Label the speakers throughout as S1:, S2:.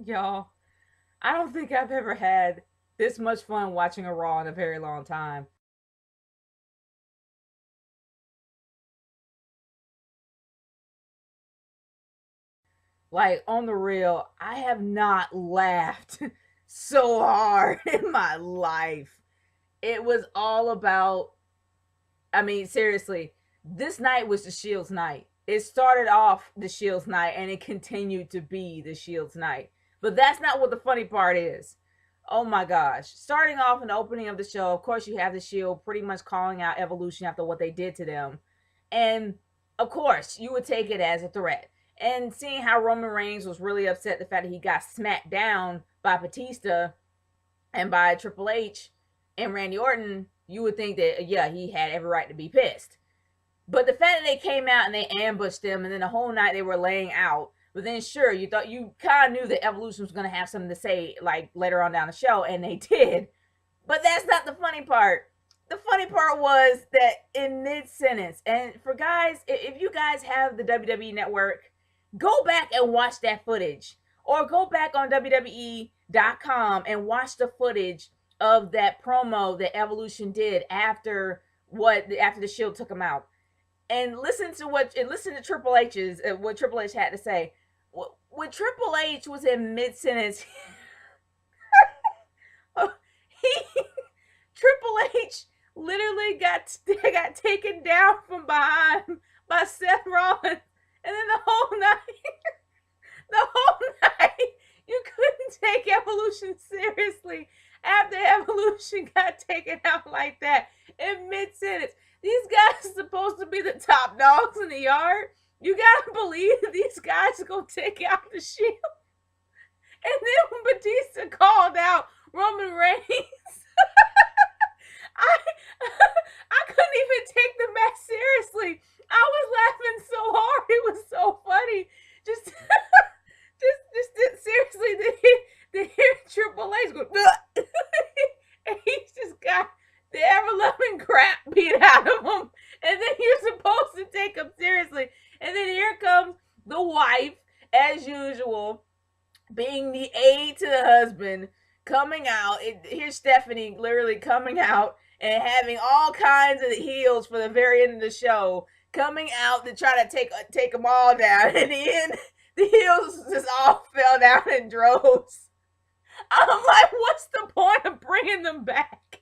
S1: Y'all, I don't think I've ever had this much fun watching a Raw in a very long time. Like, on the real, I have not laughed so hard in my life. It was all about, I mean, seriously, this night was the Shield's night. It started off the Shield's night and it continued to be the Shield's night. But that's not what the funny part is. Oh my gosh. Starting off in the opening of the show, of course, you have the Shield pretty much calling out Evolution after what they did to them. And of course, you would take it as a threat. And seeing how Roman Reigns was really upset the fact that he got smacked down by Batista and by Triple H and Randy Orton, you would think that, yeah, he had every right to be pissed. But the fact that they came out and they ambushed them, and then the whole night they were laying out, but then sure, you thought you kind of knew that Evolution was going to have something to say like later on down the show, and they did. But that's not the funny part. The funny part was that in mid sentence, and for guys, if you guys have the WWE Network, go back and watch that footage, or go back on WWE.com and watch the footage of that promo that Evolution did after the Shield took them out, and listen to Triple H's what Triple H had to say. When Triple H was in mid sentence, he Triple H literally got taken down from behind by Seth Rollins, and then the whole night, you couldn't take Evolution seriously after Evolution got taken out like that in mid sentence. These guys are supposed to be the top dogs in the yard. You gotta believe these guys are gonna take out the Shield. And then when Batista called out Roman Reigns, I I couldn't even take the match seriously. I was laughing so hard; it was so funny. Just, just seriously, to hear Triple H go, and he's just got the ever loving crap beat out of him, and then you're supposed to take him seriously, and then here comes the wife, as usual, being the aide to the husband, coming out. Here's Stephanie literally coming out and having all kinds of heels for the very end of the show, coming out to try to take them all down. In the end, the heels just all fell down in droves. I'm like, what's the point of bringing them back?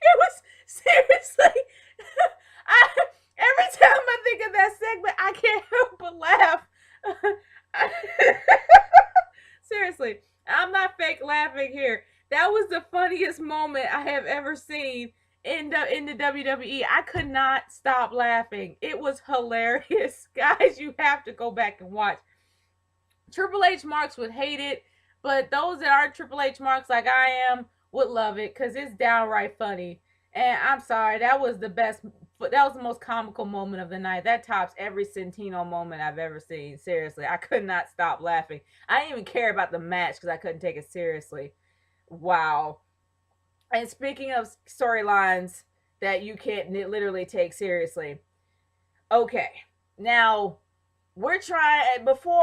S1: It was seriously. I every time I think of that segment, I can't help but laugh. Seriously, I'm not fake laughing here. That was the funniest moment I have ever seen in the WWE. I could not stop laughing. It was hilarious. Guys, you have to go back and watch. Triple H marks would hate it, but those that aren't Triple H marks like I am would love it because it's downright funny. And I'm sorry, that was the best. That was the most comical moment of the night. That tops every Santino moment I've ever seen. Seriously, I could not stop laughing. I didn't even care about the match because I couldn't take it seriously. Wow. And speaking of storylines that you can't literally take seriously, okay. Now, we're trying, before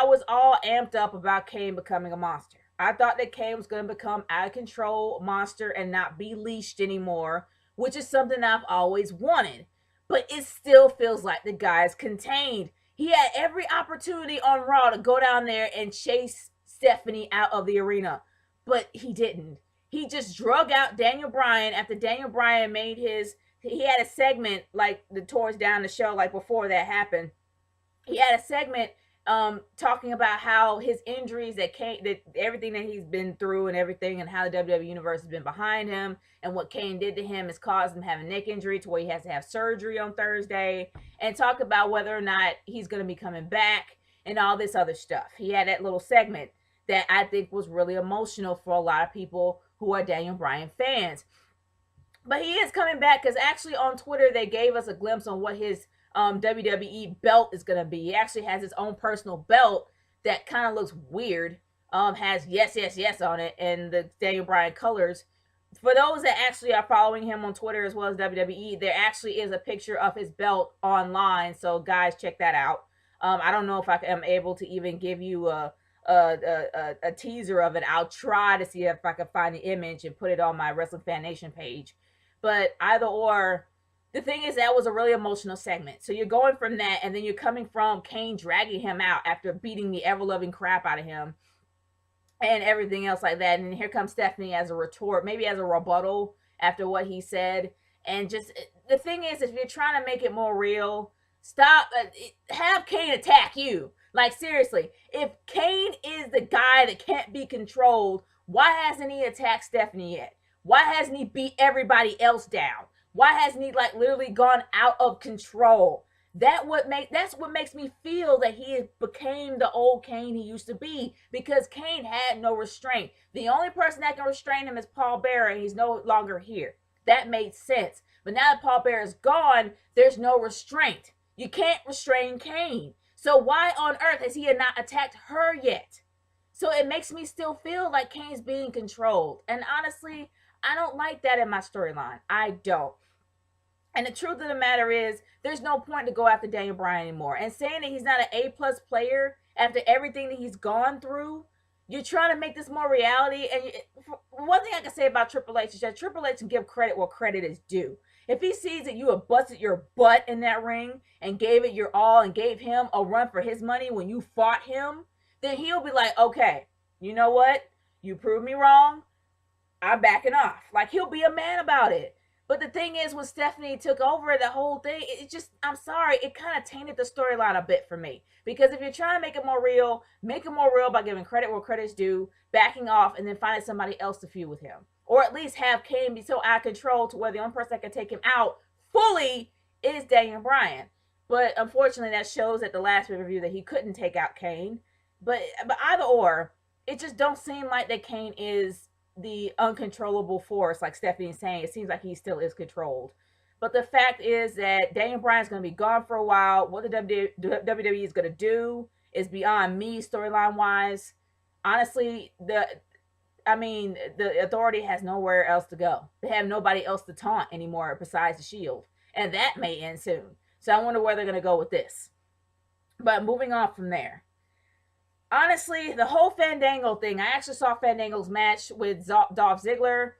S1: I was all amped up about Kane becoming a monster. I thought that Kane was going to become out of control monster and not be leashed anymore, which is something I've always wanted. But it still feels like the guy's contained. He had every opportunity on Raw to go down there and chase Stephanie out of the arena, but he didn't. He just drug out Daniel Bryan after Daniel Bryan made his. He had a segment like the towards down the show, like before that happened. He had a segment talking about how his injuries that Kane, that everything that he's been through and everything, and how the WWE universe has been behind him, and what Kane did to him has caused him to have a neck injury to where he has to have surgery on Thursday, and talk about whether or not he's going to be coming back and all this other stuff. He had that little segment that I think was really emotional for a lot of people who are Daniel Bryan fans. But he is coming back because actually on Twitter they gave us a glimpse on what his WWE belt is gonna be. He actually has his own personal belt that kind of looks weird. Has yes, yes, yes on it and the Daniel Bryan colors. For those that actually are following him on Twitter as well as WWE, there actually is a picture of his belt online. So guys, check that out. I don't know if I am able to even give you a teaser of it. I'll try to see if I can find the image and put it on my Wrestling Fan Nation page. But either or, the thing is that was a really emotional segment. So you're going from that, and then you're coming from Kane dragging him out after beating the ever loving crap out of him and everything else like that. And here comes Stephanie as a retort, maybe as a rebuttal after what he said. And just the thing is, if you're trying to make it more real, stop. Have Kane attack you. Like, seriously, if Kane is the guy that can't be controlled, why hasn't he attacked Stephanie yet? Why hasn't he beat everybody else down? Why hasn't he like literally gone out of control? That's what makes me feel that he became the old Kane he used to be, because Kane had no restraint. The only person that can restrain him is Paul Bearer, and he's no longer here. That made sense. But now that Paul Bearer is gone, there's no restraint. You can't restrain Kane. So why on earth has he not attacked her yet? So it makes me still feel like Kane's being controlled. And honestly, I don't like that in my storyline. I don't. And the truth of the matter is, there's no point to go after Daniel Bryan anymore. And saying that he's not an A+ player after everything that he's gone through, you're trying to make this more reality. And one thing I can say about Triple H is that Triple H can give credit where credit is due. If he sees that you have busted your butt in that ring and gave it your all and gave him a run for his money when you fought him, then he'll be like, okay, you know what? You proved me wrong. I'm backing off. Like, he'll be a man about it. But the thing is, when Stephanie took over the whole thing, it just, I'm sorry, it kind of tainted the storyline a bit for me. Because if you're trying to make it more real by giving credit where credit's due, backing off, and then finding somebody else to feud with him. Or at least have Kane be so out of control to where the only person that can take him out fully is Daniel Bryan. But unfortunately, that shows at the last review that he couldn't take out Kane. But either or, it just don't seem like that Kane is the uncontrollable force, like Stephanie's saying. It seems like he still is controlled. But the fact is that Daniel Bryan's going to be gone for a while. What the WWE is going to do is beyond me, storyline wise. Honestly, the Authority has nowhere else to go. They have nobody else to taunt anymore besides the Shield, and that may end soon. So I wonder where they're going to go with this. But moving on from there, honestly, the whole Fandango thing, I actually saw Fandango's match with Dolph Ziggler.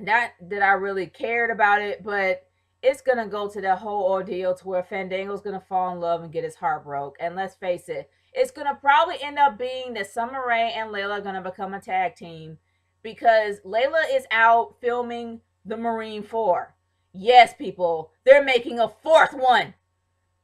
S1: Not that I really cared about it, but it's going to go to the whole ordeal to where Fandango's going to fall in love and get his heart broke. And let's face it, it's going to probably end up being that Summer Rae and Layla are going to become a tag team, because Layla is out filming the Marine 4. Yes, people, they're making a fourth one.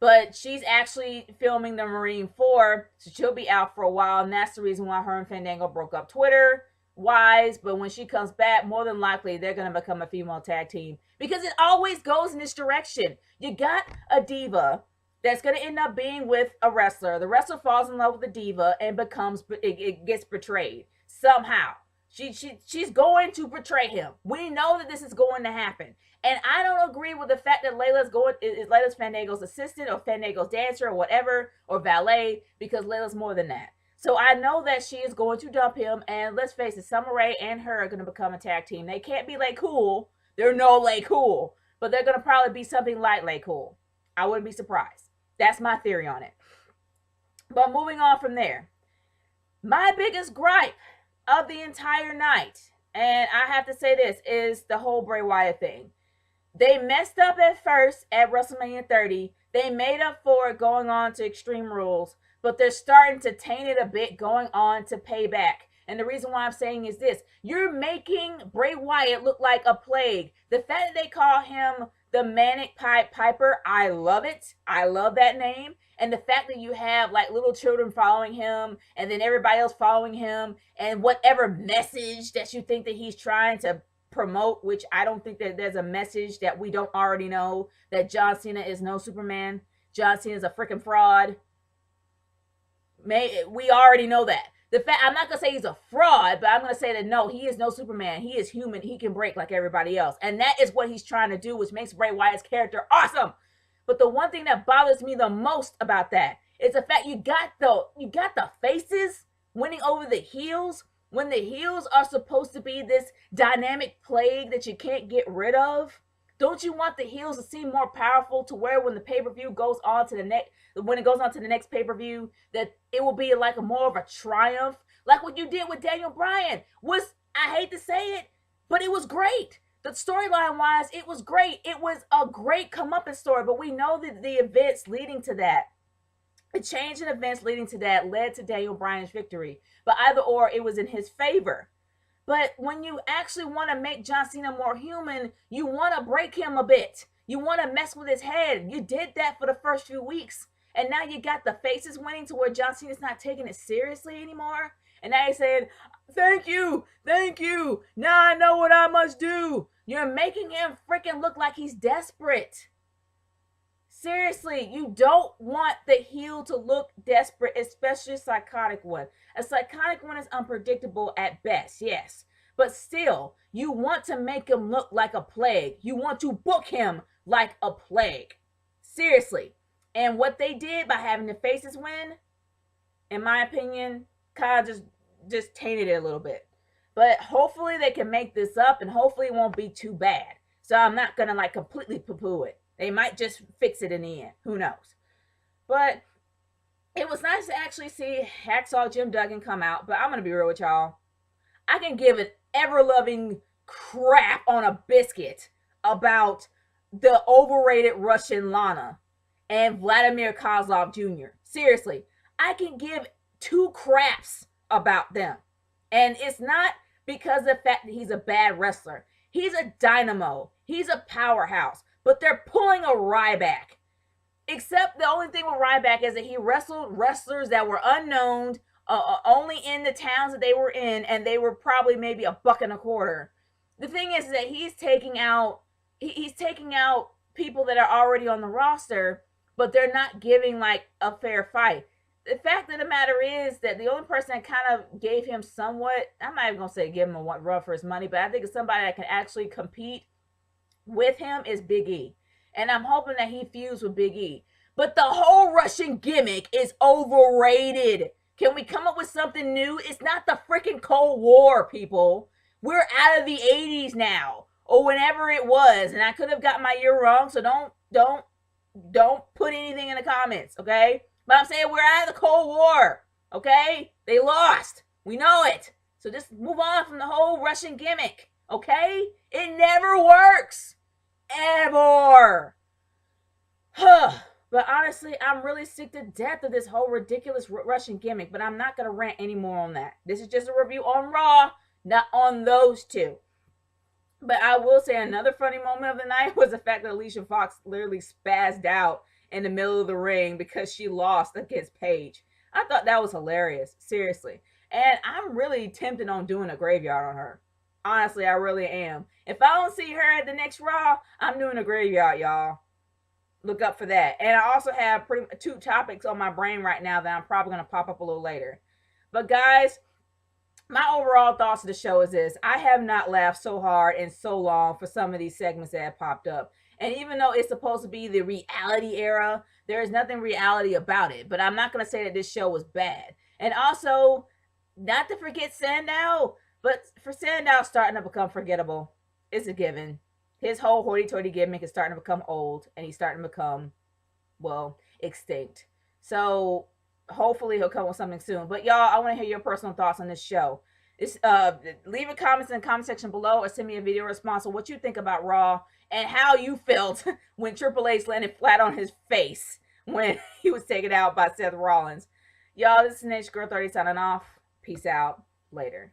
S1: But she's actually filming the Marine 4, so she'll be out for a while, and that's the reason why her and Fandango broke up Twitter-wise. But when she comes back, more than likely, they're going to become a female tag team, because it always goes in this direction. You got a diva that's going to end up being with a wrestler. The wrestler falls in love with the diva and it gets betrayed somehow. She's going to betray him. We know that this is going to happen. And I don't agree with the fact that Layla's Fandango's assistant or Fandango's dancer or whatever, or valet, because Layla's more than that. So I know that she is going to dump him, and let's face it, Summer Rae and her are going to become a tag team. They can't be Lay Cool. They're no Lay Cool. But they're going to probably be something like Lay Cool. I wouldn't be surprised. That's my theory on it. But moving on from there, my biggest gripe of the entire night, and I have to say this, is the whole Bray Wyatt thing. They messed up at first at WrestleMania 30. They made up for it going on to Extreme Rules, but they're starting to taint it a bit going on to Payback. And the reason why I'm saying is this: you're making Bray Wyatt look like a plague. The fact that they call him the Manic Pied Piper, I love it. I love that name. And the fact that you have like little children following him, and then everybody else following him, and whatever message that you think that he's trying to promote, which I don't think that there's a message that we don't already know, that John Cena is no Superman. John Cena is a freaking fraud. We already know that. I'm not going to say he's a fraud, but I'm going to say that no, he is no Superman. He is human. He can break like everybody else. And that is what he's trying to do, which makes Bray Wyatt's character awesome. But the one thing that bothers me the most about that is the fact you got the faces winning over the heels, when the heels are supposed to be this dynamic plague that you can't get rid of.
S2: Don't you want the heels to seem more powerful to where when the pay-per-view goes on to the next, when it goes on to the next pay-per-view, that it will be like a more of a triumph, like what you did with Daniel Bryan? Was, I hate to say it, but it was great. The storyline wise, it was great. It was a great comeuppance story, but we know that the events leading to that, the change in events leading to that led to Daniel Bryan's victory. But either or, it was in his favor. But when you actually want to make John Cena more human, you want to break him a bit. You want to mess with his head. You did that for the first few weeks. And now you got the faces winning to where John Cena's not taking it seriously anymore. And now he's saying, thank you, thank you. Now I know what I must do. You're making him freaking look like he's desperate. Seriously, you don't want the heel to look desperate, especially a psychotic one. A psychotic one is unpredictable at best, yes. But still, you want to make him look like a plague. You want to book him like a plague. Seriously. And what they did by having the faces win, in my opinion, kind of just tainted it a little bit. But hopefully they can make this up, and hopefully it won't be too bad. So I'm not going to like completely poo-poo it. They might just fix it in the end. Who knows? But it was nice to actually see Hacksaw Jim Duggan come out. But I'm going to be real with y'all. I can give an ever-loving crap on a biscuit about the overrated Russian Lana and Vladimir Kozlov Jr. Seriously, I can give two craps about them. And it's not because of the fact that he's a bad wrestler. He's a dynamo. He's a powerhouse. But they're pulling a Ryback. Except the only thing with Ryback is that he wrestled wrestlers that were unknown, only in the towns that they were in, and they were probably maybe $1.25. The thing is that he's taking out people that are already on the roster, but they're not giving like a fair fight. The fact of the matter is that the only person that kind of gave him somewhat, I'm not even gonna say give him a run for his money, but I think it's somebody that can actually compete with him is Big E. And I'm hoping that he feuds with Big E. But the whole Russian gimmick is overrated. Can we come up with something new? It's not the freaking Cold War, people. We're out of the 80s now, or whenever it was, and I could have got my year wrong, so don't put anything in the comments, okay? But I'm saying we're out of the Cold War, okay? They lost. We know it. So just move on from the whole Russian gimmick, okay? It never works. Ever. But honestly, I'm really sick to death of this whole ridiculous Russian gimmick, but I'm not going to rant anymore on that. This is just a review on Raw, not on those two. But I will say another funny moment of the night was the fact that Alicia Fox literally spazzed out in the middle of the ring because she lost against Paige. I thought that was hilarious, seriously. And I'm really tempted on doing a graveyard on her. Honestly, I really am. If I don't see her at the next Raw, I'm doing a graveyard, y'all. Look up for that. And I also have two topics on my brain right now that I'm probably going to pop up a little later. But guys, my overall thoughts of the show is this. I have not laughed so hard and so long for some of these segments that have popped up. And even though it's supposed to be the reality era, there is nothing reality about it. But I'm not going to say that this show was bad. And also, not to forget Sandow. But for Sandow starting to become forgettable, it's a given. His whole hoity-toity gimmick is starting to become old, and he's starting to become, well, extinct. So hopefully he'll come with something soon. But y'all, I want to hear your personal thoughts on this show. Leave your comments in the comment section below, or send me a video response on what you think about Raw and how you felt when Triple H landed flat on his face when he was taken out by Seth Rollins. Y'all, this is Niche Girl 30 signing off. Peace out. Later.